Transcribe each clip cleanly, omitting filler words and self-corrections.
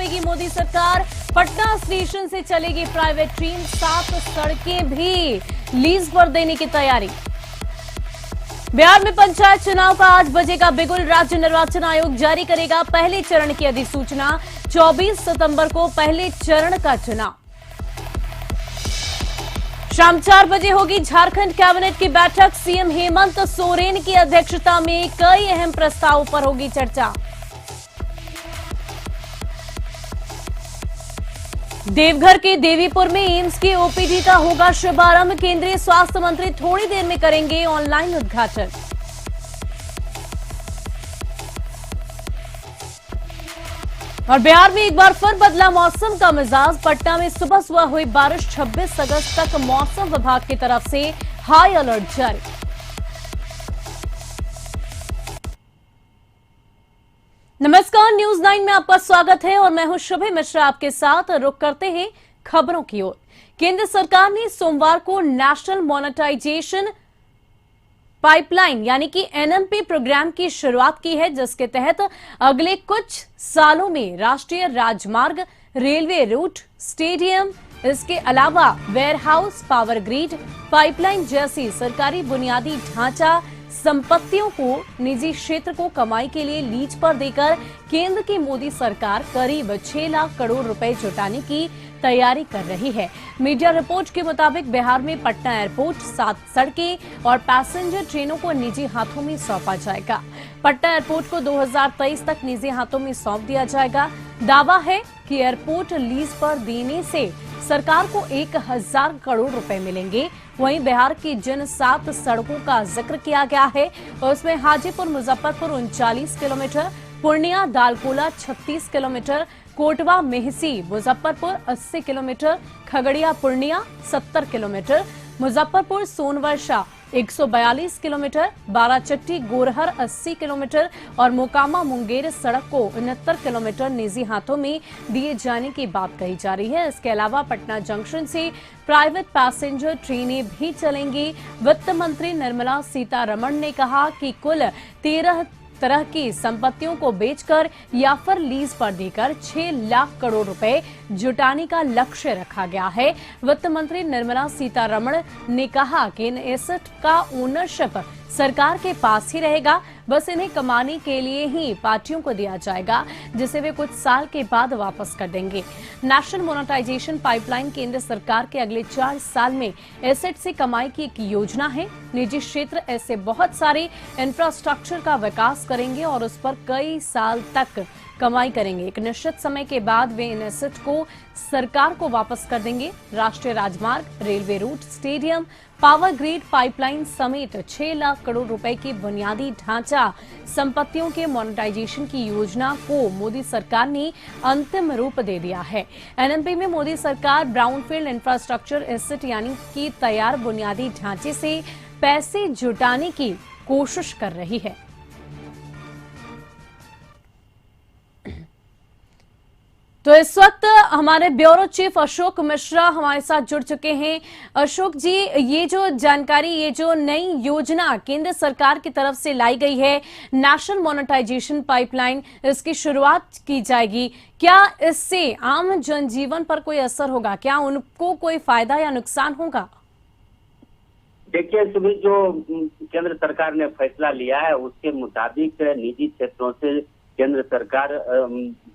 सौंपेगी मोदी सरकार। पटना स्टेशन से चलेगी प्राइवेट ट्रेन, 7 सड़कें भी लीज पर देने की तैयारी। बिहार में पंचायत चुनाव का आज बजेगा बिगुल। राज्य निर्वाचन आयोग जारी करेगा पहले चरण की अधिसूचना। 24 सितंबर को पहले चरण का चुनाव। शाम 4 बजे होगी झारखंड कैबिनेट की बैठक। सीएम हेमंत सोरेन की अध्यक्षता में कई अहम प्रस्तावों पर होगी चर्चा। देवघर के देवीपुर में एम्स की ओपीडी का होगा शुभारंभ। केंद्रीय स्वास्थ्य मंत्री थोड़ी देर में करेंगे ऑनलाइन उद्घाटन। और बिहार में एक बार फिर बदला मौसम का मिजाज। पटना में सुबह सुबह हुई बारिश। 26 अगस्त तक मौसम विभाग की तरफ से हाई अलर्ट जारी। नमस्कार, न्यूज 9 में आपका स्वागत है और मैं हूं शुभे मिश्रा आपके साथ। रुक करते हैं खबरों की ओर। केंद्र सरकार ने सोमवार को नेशनल मोनेटाइजेशन पाइपलाइन यानी कि एनएमपी प्रोग्राम की शुरुआत की है, जिसके तहत अगले कुछ सालों में राष्ट्रीय राजमार्ग, रेलवे रूट, स्टेडियम, इसके अलावा वेयरहाउस, पावर ग्रिड, पाइपलाइन जैसी सरकारी बुनियादी ढांचा संपत्तियों को निजी क्षेत्र को कमाई के लिए लीज पर देकर केंद्र की मोदी सरकार करीब 6 लाख करोड़ रुपए जुटाने की तैयारी कर रही है। मीडिया रिपोर्ट के मुताबिक बिहार में पटना एयरपोर्ट, 7 सड़कें और पैसेंजर ट्रेनों को निजी हाथों में सौंपा जाएगा। पटना एयरपोर्ट को 2023 तक निजी हाथों में सौंप दिया जाएगा। दावा है कि एयरपोर्ट लीज पर देने से सरकार को 1000 करोड़ रुपए मिलेंगे। वहीं बिहार की जिन 7 सड़कों का जिक्र किया गया है उसमें Hajipur Muzaffarpur 39 kilometre, Purnia Dalkola 36 kilometre, Kotwa Mehsi Muzaffarpur 80 kilometre, Khagaria Purnia 70 kilometre, Muzaffarpur Sonbarsa 142 kilometre, Barachatti Gorhar 80 kilometre और मोकामा मुंगेर सड़क को 69 किलोमीटर निजी हाथों में दिए जाने की बात कही जा रही है। इसके अलावा पटना जंक्शन से प्राइवेट पैसेंजर ट्रेनें भी चलेंगी। वित्त मंत्री निर्मला सीतारमण ने कहा कि कुल 13 तरह की संपत्तियों को बेचकर या फिर लीज पर देकर 6 लाख करोड़ रुपए जुटाने का लक्ष्य रखा गया है। वित्त मंत्री निर्मला सीतारमण ने कहा कि इन एसेट का ओनरशिप सरकार के पास ही रहेगा, बस इन्हें कमाने के लिए ही पार्टियों को दिया जाएगा, जिसे वे कुछ साल के बाद वापस कर देंगे। नेशनल मोनेटाइजेशन पाइपलाइन केंद्र सरकार के अगले 4 साल में एसेट से कमाई की एक योजना है। निजी क्षेत्र ऐसे बहुत सारे इंफ्रास्ट्रक्चर का विकास करेंगे और उस पर कई साल तक कमाई करेंगे। एक निश्चित समय के बाद वे इन एसेट को सरकार को वापस कर देंगे। राष्ट्रीय राजमार्ग, railway route, stadium, power grid, pipeline समेत 6 लाख करोड़ रुपए की बुनियादी ढांचा संपत्तियों के मोनेटाइजेशन की योजना को मोदी सरकार ने अंतिम रूप दे दिया है। एनएमपी में मोदी सरकार ब्राउनफील्ड इंफ्रास्ट्रक्चर एसेट यानी कि तैयार बुनियादी ढांचे से पैसे जुटाने की कोशिश कर रही है। तो इस वक्त हमारे ब्यूरो चीफ अशोक मिश्रा हमारे साथ जुड़ चुके हैं। अशोक जी, ये जो जानकारी, ये जो नई योजना केंद्र सरकार की तरफ से लाई गई है, नेशनल मोनेटाइजेशन पाइपलाइन, इसकी शुरुआत की जाएगी, क्या इससे आम जनजीवन पर कोई असर होगा? क्या उनको कोई फायदा या नुकसान होगा? देखिए सुबह, जो केंद्र सरकार ने फैसला लिया है उसके मुताबिक निजी क्षेत्रों से केंद्र सरकार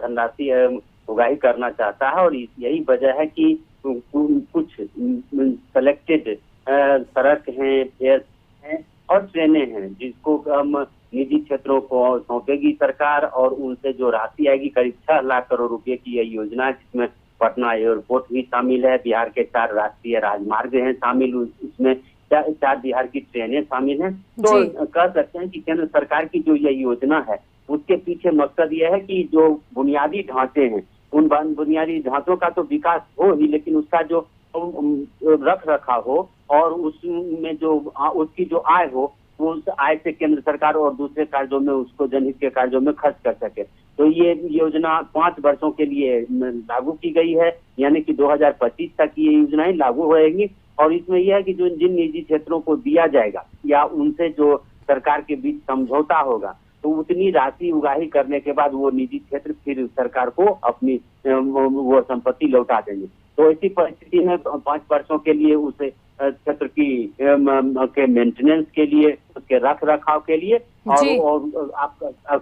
धनराशि उगाही करना चाहता है और यही वजह है कि कुछ सेलेक्टेड सड़क हैं, फेयर हैं और ट्रेनें हैं जिसको हम निजी क्षेत्रों को सौंपेगी सरकार और उनसे जो राशि आएगी करीब 6 लाख करोड़ रुपए की यह योजना है, जिसमें पटना एयरपोर्ट भी शामिल है, बिहार के 4 राष्ट्रीय राजमार्ग हैं शामिल, उसमें 4 बिहार की ट्रेनें शामिल हैं। तो कह सकते हैं कि केंद्र सरकार की जो यह योजना है उसके पीछे मकसद यह है कि जो बुनियादी ढांचे हैं उन बुनियादी ढांचों का तो विकास हो ही, लेकिन उसका जो रख रखाव हो और उसमें जो उसकी जो आय हो वो उस आय से केंद्र सरकार और दूसरे कार्यों में उसको जनहित के कार्यों में खर्च कर सके। तो ये योजना 5 वर्षों के लिए लागू की गई है, यानी कि 2025 तक ये योजनाएं लागू होएगी। और इसमें यह है कि जो जिन निजी क्षेत्रों को दिया जाएगा या उनसे जो सरकार के बीच समझौता होगा तो उतनी राशि उगाही करने के बाद वो निजी क्षेत्र फिर सरकार को अपनी वो संपत्ति लौटा देंगे। तो ऐसी परिस्थिति में 5 वर्षों के लिए उस क्षेत्र की के मेंटेनेंस के लिए, उसके रख रखाव के लिए और आप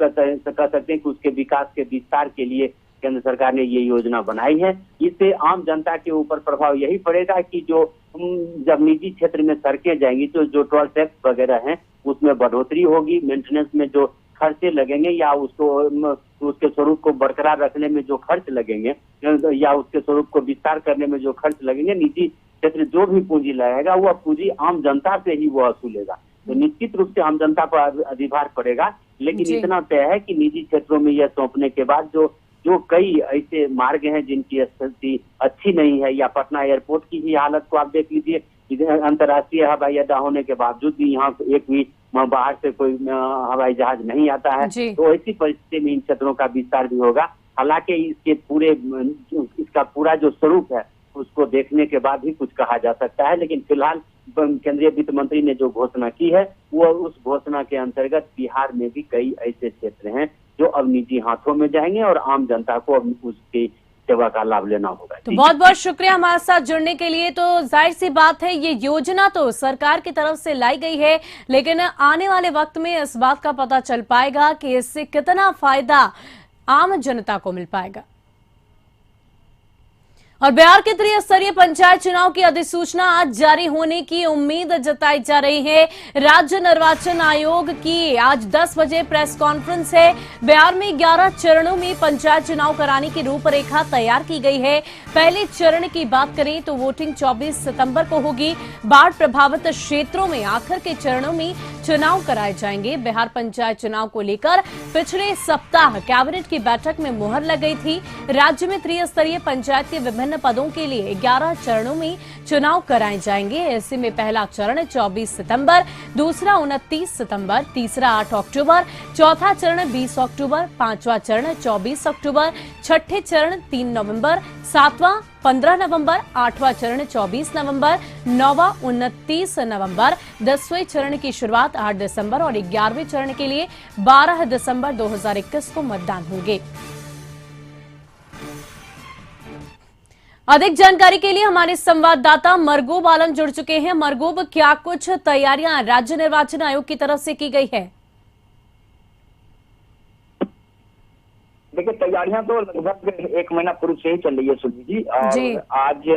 कह सकते हैं कि उसके विकास के विस्तार के लिए केंद्र सरकार ने ये योजना बनाई है। इससे आम जनता के ऊपर प्रभाव यही पड़ेगा कि जो जब निजी क्षेत्र में सड़कें जाएंगी तो जो टोल टैक्स वगैरह हैं उसमें बढ़ोतरी होगी, मेंटेनेंस में जो खर्चे लगेंगे या उसके स्वरूप को बरकरार रखने में जो खर्च लगेंगे या उसके स्वरूप को विस्तार करने में जो खर्च लगेंगे, निजी क्षेत्र जो भी पूंजी लगाएगा वह पूंजी आम जनता से ही वो वसूलेगा। तो निश्चित रूप से आम जनता पर अधिभार पड़ेगा। लेकिन इतना तय है कि निजी क्षेत्रों में यह सौंपने के बाद जो कई ऐसे मार्ग हैं जिनकी स्थिति अच्छी नहीं है, या पटना एयरपोर्ट की ही हालत को आप देख लीजिए, अंतर्राष्ट्रीय हवाई अड्डा होने के बावजूद भी यहाँ एक भी बाहर से कोई हवाई जहाज नहीं आता है। तो ऐसी परिस्थिति में इन क्षेत्रों का विस्तार भी होगा। हालांकि इसका पूरा जो स्वरूप है उसको देखने के बाद ही कुछ कहा जा सकता है। लेकिन फिलहाल केंद्रीय वित्त मंत्री ने जो घोषणा की है वो उस घोषणा के अंतर्गत बिहार में भी कई ऐसे क्षेत्र हैं जो अब निजी हाथों में जाएंगे और आम जनता को अब उसकी सेवा का लाभ लेना होगा। तो बहुत बहुत शुक्रिया हमारे साथ जुड़ने के लिए। तो जाहिर सी बात है ये योजना तो सरकार की तरफ से लाई गई है, लेकिन आने वाले वक्त में इस बात का पता चल पाएगा कि इससे कितना फायदा आम जनता को मिल पाएगा। और बिहार के त्रिस्तरीय पंचायत चुनाव की अधिसूचना आज जारी होने की उम्मीद जताई जा रही है। राज्य निर्वाचन आयोग की आज 10 बजे प्रेस कॉन्फ्रेंस है। बिहार में 11 चरणों में पंचायत चुनाव कराने की रूपरेखा तैयार की गई है। पहले चरण की बात करें तो वोटिंग 24 सितंबर को होगी। बाढ़ प्रभावित क्षेत्रों में आखिर के चरणों में चुनाव कराए जाएंगे। बिहार पंचायत चुनाव को लेकर पिछले सप्ताह कैबिनेट की बैठक में मुहर लग गई थी। राज्य में त्रिस्तरीय पंचायत के विभिन्न पदों के लिए 11 चरणों में चुनाव कराए जाएंगे। ऐसे में पहला चरण 24 सितंबर, दूसरा 29 सितंबर, तीसरा 8 अक्टूबर, चौथा चरण 20 अक्टूबर, पांचवा चरण 24 अक्टूबर, छठे चरण 3 नवंबर, सातवां 15 नवंबर, आठवां चरण 24 नवंबर, नौवां 29 नवंबर, 10वें चरण की शुरुआत 8 दिसंबर और 11वें चरण के लिए 12 दिसंबर 2021 को मतदान होंगे। अधिक जानकारी के लिए हमारे संवाददाता मरगूब आलम जुड़ चुके हैं। मरगूब, क्या कुछ तैयारियां राज्य निर्वाचन आयोग की तरफ से की गई है? देखिए, तैयारियां तो लगभग 1 महीना पूर्व से ही चल रही है सुधी जी। और आज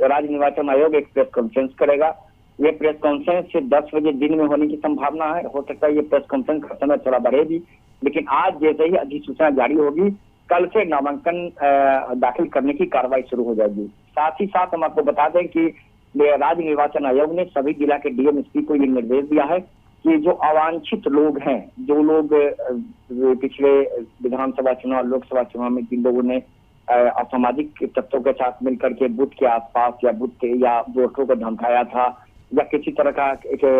राज्य निर्वाचन आयोग एक प्रेस कॉन्फ्रेंस करेगा। ये प्रेस कॉन्फ्रेंस 10 बजे दिन में होने की संभावना है। हो सकता है ये प्रेस कॉन्फ्रेंस का समय थोड़ा बढ़े भी, लेकिन आज जैसे ही अधिसूचना जारी होगी कल से नामांकन दाखिल करने की कार्रवाई शुरू हो जाएगी। साथ ही साथ हम आपको बता दें कि राज्य निर्वाचन आयोग ने सभी जिला के डीएम एसपी को ये निर्देश दिया है कि जो अवांछित लोग हैं, जो लोग पिछले विधानसभा चुनाव, लोकसभा चुनाव में जिन लोगों ने असामाजिक तत्वों के साथ मिलकर के बूथ के आसपास या बूथ या वोटरों को धमकाया था या किसी तरह का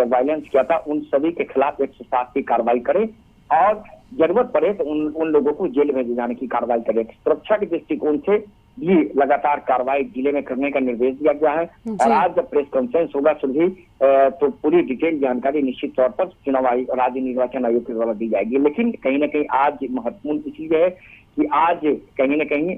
वायलेंस किया था, उन सभी के खिलाफ 107 की कार्रवाई करे और जरूरत पड़े तो उन लोगों को जेल में ले जाने की कार्रवाई करे। सुरक्षा के दृष्टिकोण से भी लगातार कार्रवाई जिले में करने का निर्देश दिया गया है। और आज जब प्रेस कॉन्फ्रेंस होगा सुधी तो पूरी डिटेल जानकारी निश्चित तौर पर चुनाव आयोग, राज्य निर्वाचन आयोग की द्वारा दी जाएगी। लेकिन कहीं ना कहीं आज महत्वपूर्ण चीज है कि आज कहीं ना कहीं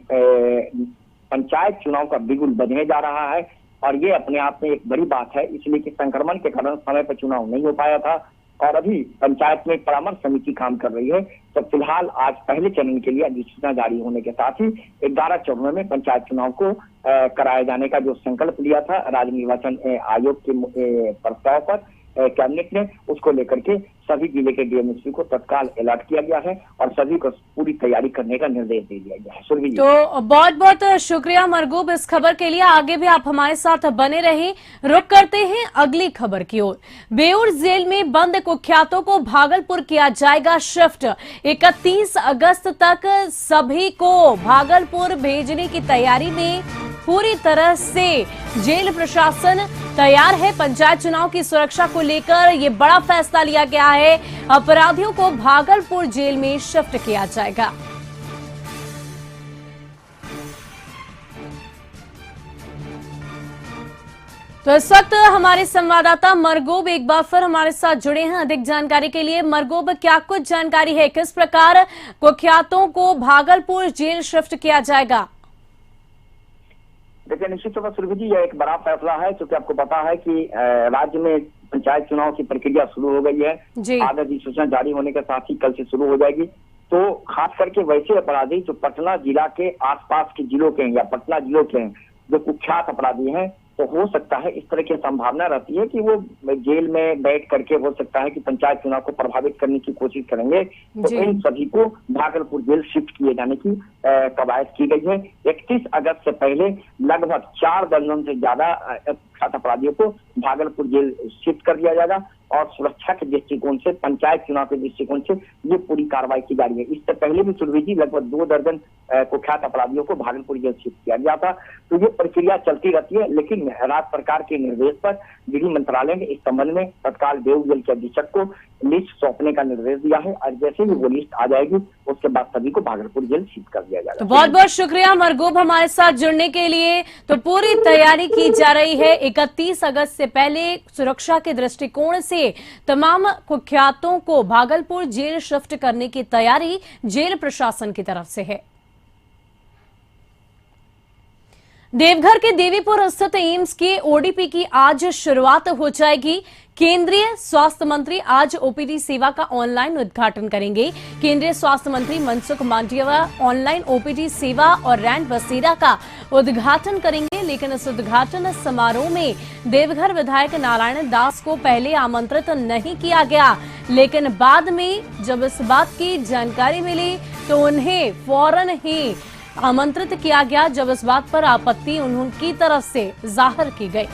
पंचायत चुनाव का बिगुल बजने जा रहा है और ये अपने आप में एक बड़ी बात है, इसलिए कि संक्रमण के कारण समय पर चुनाव नहीं हो पाया था और अभी पंचायत में परामर्श समिति काम कर रही है। तो फिलहाल आज पहले चरण के लिए अधिसूचना जारी होने के साथ ही 11 चरणों में पंचायत चुनाव को कराए जाने का जो संकल्प लिया था राज्य निर्वाचन आयोग के प्रस्ताव पर कैबिनेट ने, उसको लेकर के सभी जिले के डीएमएसपी को तत्काल अलर्ट किया गया है और सभी को पूरी तैयारी करने का निर्देश दे दिया गया है। सुरभि जी, तो बहुत बहुत शुक्रिया मरगूब इस खबर के लिए। आगे भी आप हमारे साथ बने रहें। रुक करते हैं अगली खबर की ओर। बेऊर जेल में बंद कुख्यातों को भागलपुर किया जाएगा शिफ्ट। 31 अगस्त तक सभी को भागलपुर भेजने की तैयारी में पूरी तरह से जेल प्रशासन तैयार है। पंचायत चुनाव की सुरक्षा को लेकर ये बड़ा फैसला लिया गया है। अपराधियों को भागलपुर जेल में शिफ्ट किया जाएगा। तो इस वक्त हमारे संवाददाता मरगूब एक बार फिर हमारे साथ जुड़े हैं अधिक जानकारी के लिए। मरगूब, क्या कुछ जानकारी है, किस प्रकार कुख्यातों को भागलपुर जेल शिफ्ट किया जाएगा? देखिए, निश्चित तौर पर सुरभि जी, यह एक बड़ा फैसला है क्योंकि आपको पता है कि राज्य में पंचायत चुनाव की प्रक्रिया शुरू हो गई है। आज अधिसूचना जारी होने के साथ ही कल से शुरू हो जाएगी। तो खास करके वैसे अपराधी जो पटना जिला के आसपास के जिलों के हैं या पटना जिलों के हैं, जो कुख्यात अपराधी हैं, तो हो सकता है इस तरह की संभावना रहती है कि वो जेल में बैठ करके हो सकता है कि पंचायत चुनाव को प्रभावित करने की कोशिश करेंगे। तो इन सभी को भागलपुर जेल शिफ्ट किए जाने की कवायद की गई है। 31 अगस्त से पहले लगभग 4 दर्जन से ज्यादा कुख्यात अपराधियों को भागलपुर जेल शिफ्ट कर दिया जाएगा और सुरक्षा के दृष्टिकोण से, पंचायत चुनाव के दृष्टिकोण से ये पूरी कार्रवाई की जा रही है। इससे पहले भी सुरभि जी लगभग 2 दर्जन कुख्यात अपराधियों को भागलपुर जेल शिफ्ट किया गया था। तो ये प्रक्रिया चलती रहती है, लेकिन राज्य सरकार के निर्देश पर गृह मंत्रालय ने इस संबंध में तत्काल बेऊर जेल के अधीक्षक को लिस्ट सौंपने का निर्देश दिया है और जैसे ही वो लिस्ट आ जाएगी उसके बाद सभी को भागलपुर जेल शिफ्ट कर दिया जाएगा। तो बहुत बहुत शुक्रिया मरगूब हमारे साथ जुड़ने के लिए। तो पूरी तैयारी की जा रही है। 31 अगस्त से पहले सुरक्षा के दृष्टिकोण से तमाम कुख्यातों को भागलपुर जेल शिफ्ट करने की तैयारी जेल प्रशासन की तरफ से है। देवघर के देवीपुर स्थित एम्स के ओडीपी की आज शुरुआत हो जाएगी। केंद्रीय स्वास्थ्य मंत्री आज ओपीडी सेवा का ऑनलाइन उद्घाटन करेंगे। केंद्रीय स्वास्थ्य मंत्री मनसुख मांडविया ऑनलाइन ओपीडी सेवा और रैन बसेरा का उद्घाटन करेंगे। लेकिन इस उद्घाटन समारोह में देवघर विधायक नारायण दास को पहले आमंत्रित नहीं किया गया, लेकिन बाद में जब इस बात की जानकारी मिली तो उन्हें फौरन ही आमंत्रित किया गया, जब इस बात पर आपत्ति उनकी तरफ से जाहिर की गई।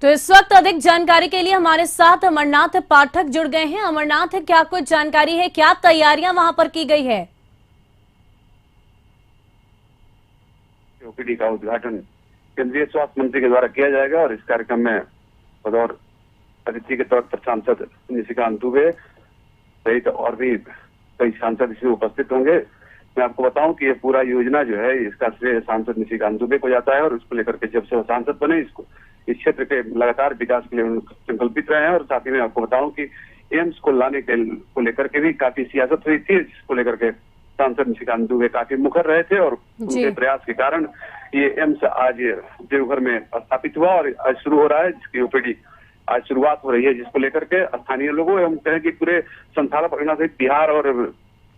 तो इस वक्त अधिक जानकारी के लिए हमारे साथ अमरनाथ पाठक जुड़ गए हैं। अमरनाथ, क्या कुछ जानकारी है, क्या तैयारियां वहां पर की गई है? ओपीडी का उद्घाटन केंद्रीय स्वास्थ्य मंत्री के द्वारा किया जाएगा और इस कार्यक्रम में बतौर अतिथि के तौर पर सांसद निशिकांत दुबे सहित और भी कई सांसद इसमें उपस्थित होंगे। मैं आपको बताऊं कि ये पूरा योजना जो है इसका श्रेय सांसद निशिकांत दुबे को जाता है और उसको लेकर के जब से वो सांसद बने इस क्षेत्र के लगातार विकास के लिए संकल्पित रहे हैं। और साथ ही में आपको बताऊं कि एम्स को लाने को लेकर के भी काफी सियासत हुई थी, जिसको लेकर के सांसद निशिकांत दुबे काफी मुखर रहे थे और उनके प्रयास के कारण ये एम्स आज देवघर में स्थापित हुआ और आज शुरू हो रहा है, जिसकी ओपीडी आज शुरुआत हो रही है, जिसको लेकर के स्थानीय लोगों एवं कहें कि पूरे संथाल परियोजना सहित बिहार और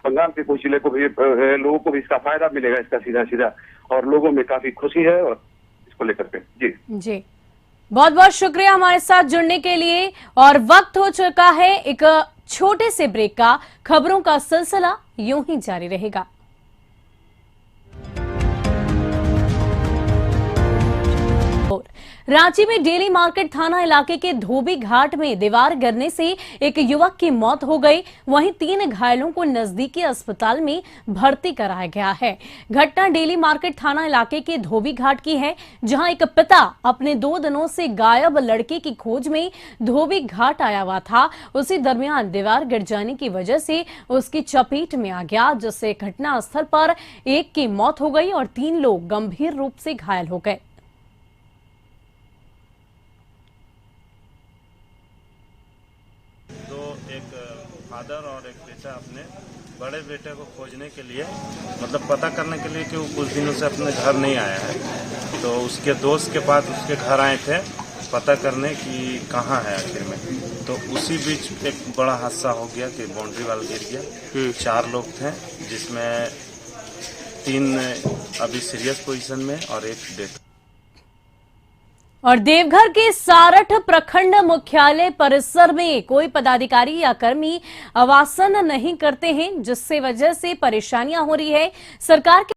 बंगाल के कुछ जिले को भी लोगों को भी इसका फायदा मिलेगा, इसका सीधा सीधा, और लोगों में काफी खुशी है और इसको लेकर के जी बहुत बहुत शुक्रिया हमारे साथ जुड़ने के लिए। और वक्त हो चुका है एक छोटे से ब्रेक का। खबरों का सिलसिला यूं ही जारी रहेगा। रांची में डेली मार्केट थाना इलाके के धोबी घाट में दीवार गिरने से एक युवक की मौत हो गई। वहीं 3 घायलों को नजदीकी अस्पताल में भर्ती कराया गया है। घटना डेली मार्केट थाना इलाके के धोबी घाट की है, जहां एक पिता अपने 2 दिनों से गायब लड़के की खोज में धोबी घाट आया हुआ था। उसी दरमियान दीवार गिर जाने की वजह से उसकी चपेट में आ गया, जिससे घटनास्थल पर एक की मौत हो गई और 3 लोग गंभीर रूप से घायल हो गए। एक फादर और एक बेटा अपने बड़े बेटे को खोजने के लिए, मतलब पता करने के लिए कि वो कुछ दिनों से अपने घर नहीं आया है, तो उसके दोस्त के पास उसके घर आए थे पता करने कि कहाँ है आखिर में। तो उसी बीच एक बड़ा हादसा हो गया कि बाउंड्री वाल गिर गया। 4 लोग थे, जिसमें 3 अभी सीरियस पोजीशन में और एक डेथ। और देवघर के सारठ प्रखंड मुख्यालय परिसर में कोई पदाधिकारी या कर्मी आवासन नहीं करते हैं, जिससे वजह से परेशानियां हो रही है। सरकार के